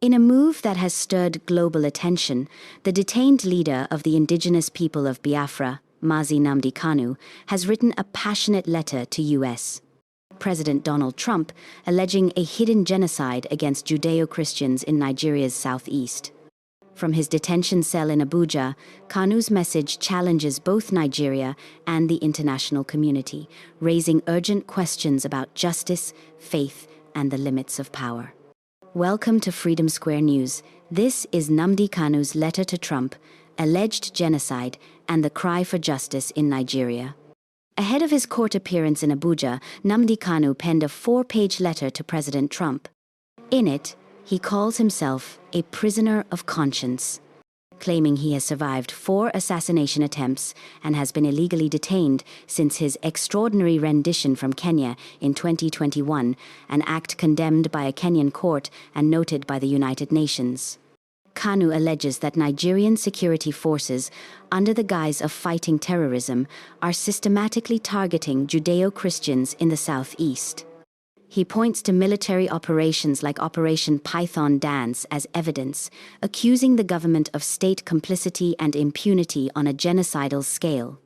In a move that has stirred global attention, the detained leader of the indigenous people of Biafra, Mazi Nnamdi Kanu, has written a passionate letter to U.S. President Donald Trump, alleging a hidden genocide against Judeo-Christians in Nigeria's southeast. From his detention cell in Abuja, Kanu's message challenges both Nigeria and the international community, raising urgent questions about justice, faith, and the limits of power. Welcome to Freedom Square News. This is Nnamdi Kanu's letter to Trump, alleged genocide, and the cry for justice in Nigeria. Ahead of his court appearance in Abuja, Nnamdi Kanu penned a 4-page letter to President Trump. In it, he calls himself a prisoner of conscience, claiming he has survived 4 assassination attempts and has been illegally detained since his extraordinary rendition from Kenya in 2021, an act condemned by a Kenyan court and noted by the United Nations. Kanu alleges that Nigerian security forces, under the guise of fighting terrorism, are systematically targeting Judeo-Christians in the southeast. He points to military operations like Operation Python Dance as evidence, accusing the government of state complicity and impunity on a genocidal scale.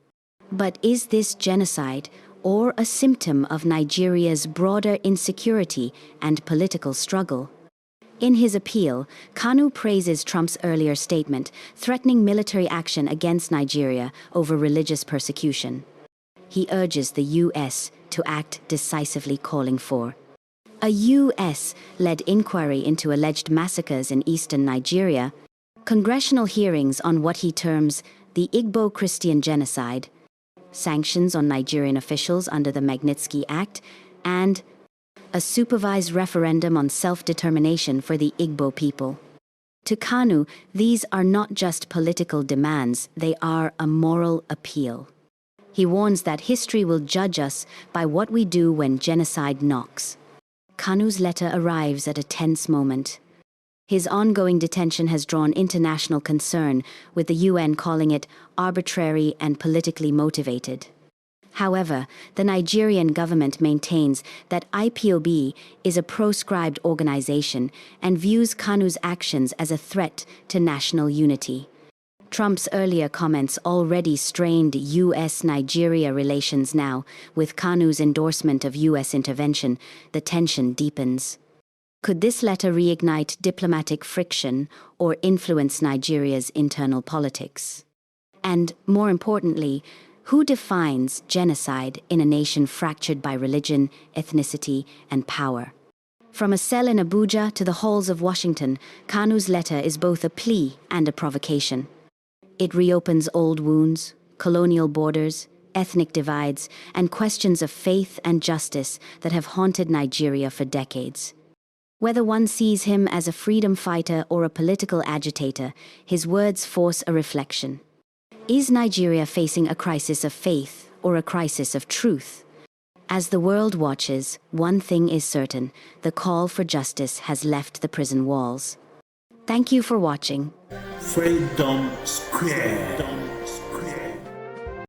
But is this genocide, or a symptom of Nigeria's broader insecurity and political struggle? In his appeal, Kanu praises Trump's earlier statement, threatening military action against Nigeria over religious persecution. He urges the U.S. to act decisively, calling for a U.S.-led inquiry into alleged massacres in eastern Nigeria, congressional hearings on what he terms the Igbo Christian genocide, sanctions on Nigerian officials under the Magnitsky Act, and a supervised referendum on self-determination for the Igbo people. To Kanu, these are not just political demands, they are a moral appeal. He warns that history will judge us by what we do when genocide knocks. Kanu's letter arrives at a tense moment. His ongoing detention has drawn international concern, with the UN calling it arbitrary and politically motivated. However, the Nigerian government maintains that IPOB is a proscribed organization and views Kanu's actions as a threat to national unity. Trump's earlier comments already strained U.S.-Nigeria relations. Now, with Kanu's endorsement of U.S. intervention, the tension deepens. Could this letter reignite diplomatic friction or influence Nigeria's internal politics? And, more importantly, who defines genocide in a nation fractured by religion, ethnicity, and power? From a cell in Abuja to the halls of Washington, Kanu's letter is both a plea and a provocation. It reopens old wounds, colonial borders, ethnic divides, and questions of faith and justice that have haunted Nigeria for decades. Whether one sees him as a freedom fighter or a political agitator, his words force a reflection. Is Nigeria facing a crisis of faith or a crisis of truth? As the world watches, one thing is certain: the call for justice has left the prison walls. Thank you for watching. Freedom Square.